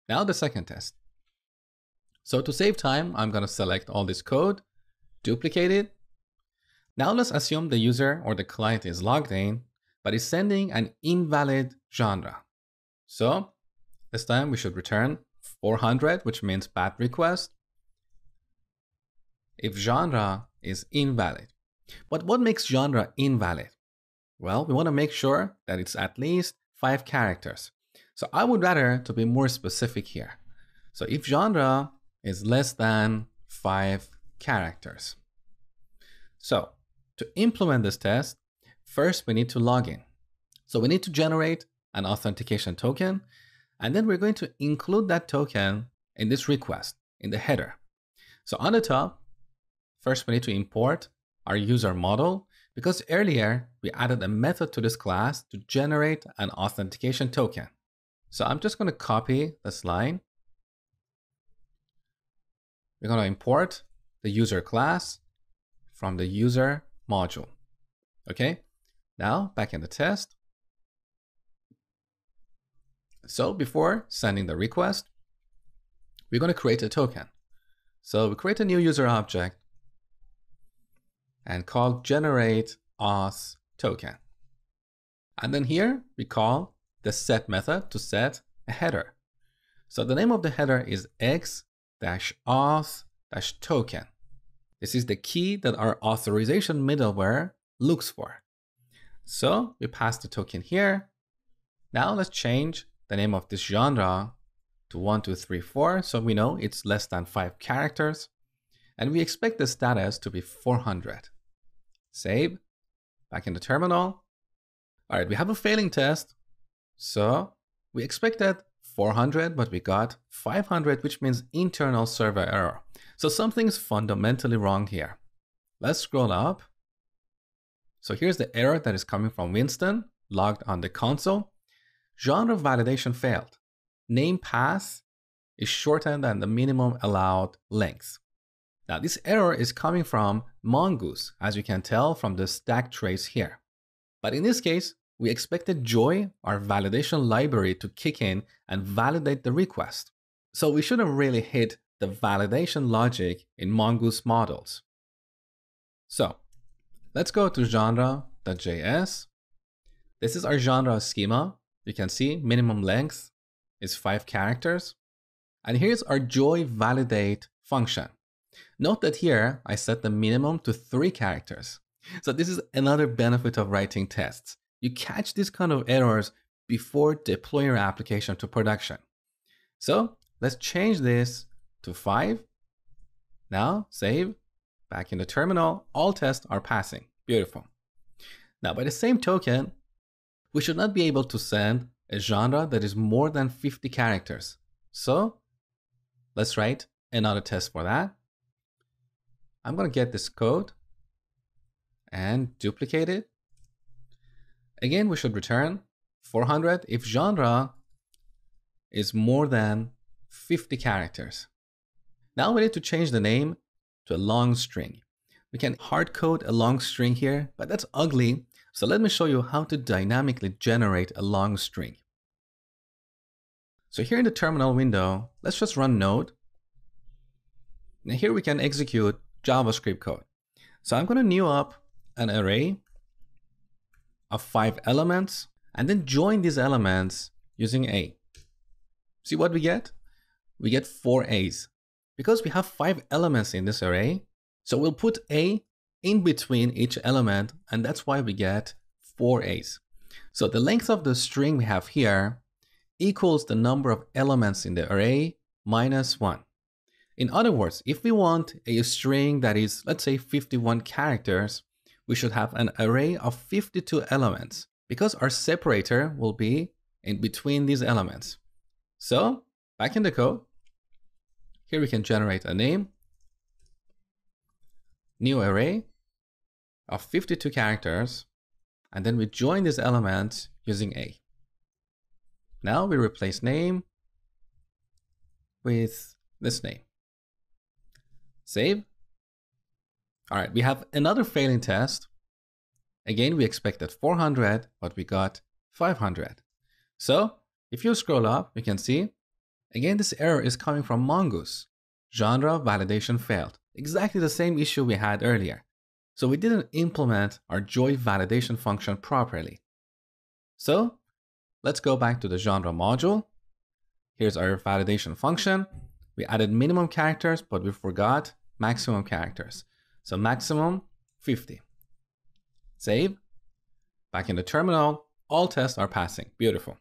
Now the second test. So to save time, I'm going to select all this code, duplicate it. Now let's assume the user or the client is logged in, but is sending an invalid genre. So this time we should return 400, which means bad request, if genre is invalid. But what makes genre invalid? Well, we want to make sure that it's at least 5 characters. So I would rather to be more specific here. So if genre is less than 5 characters. So to implement this test, first we need to log in. So we need to generate an authentication token, and then we're going to include that token in this request, in the header. So on the top, first we need to import our user model, because earlier we added a method to this class to generate an authentication token. So I'm just going to copy this line. We're going to import the user class from the user module. Okay, now back in the test. So before sending the request, we're going to create a token. So we create a new user object and call generate auth token. And then here we call the set method to set a header. So the name of the header is x-auth-token. This is the key that our authorization middleware looks for. So we pass the token here. Now let's change the name of this genre to 1234, so we know it's less than 5 characters, and we expect the status to be 400. Save, back in the terminal. All right, we have a failing test, so we expected 400, but we got 500, which means internal server error. So something's fundamentally wrong here. Let's scroll up. So here's the error that is coming from Winston, logged on the console. Genre validation failed. Name path is shorter than the minimum allowed length. Now this error is coming from Mongoose, as you can tell from the stack trace here. But in this case, we expected Joy, our validation library, to kick in and validate the request. So we shouldn't really hit the validation logic in Mongoose models. So let's go to genre.js. This is our genre schema. You can see minimum length is 5 characters. And here's our joy validate function. Note that here I set the minimum to 3 characters. So this is another benefit of writing tests. You catch these kind of errors before deploying your application to production. So let's change this to 5. Now save, back in the terminal, all tests are passing. Beautiful. Now by the same token, we should not be able to send a genre that is more than 50 characters. So let's write another test for that. I'm going to get this code and duplicate it. Again, we should return 400 if genre is more than 50 characters. Now we need to change the name to a long string. We can hard code a long string here, but that's ugly. So let me show you how to dynamically generate a long string. So here in the terminal window, let's just run Node. Now here we can execute JavaScript code. So I'm going to new up an array of 5 elements and then join these elements using A. See what we get? We get 4 A's. Because we have 5 elements in this array, so we'll put A in between each element, and that's why we get 4 A's. So the length of the string we have here equals the number of elements in the array minus 1. In other words, if we want a string that is, let's say, 51 characters, we should have an array of 52 elements because our separator will be in between these elements. So back in the code, here we can generate a name, new array of 52 characters, and then we join these elements using A. Now we replace name with this name. Save. All right, we have another failing test. Again, we expected 400, but we got 500. So if you scroll up, you can see Again, this error is coming from Mongoose. Genre validation failed. Exactly the same issue we had earlier. So we didn't implement our joy validation function properly. So let's go back to the genre module. Here's our validation function. We added minimum characters, but we forgot maximum characters. So maximum 50. Save. Back in the terminal, all tests are passing. Beautiful.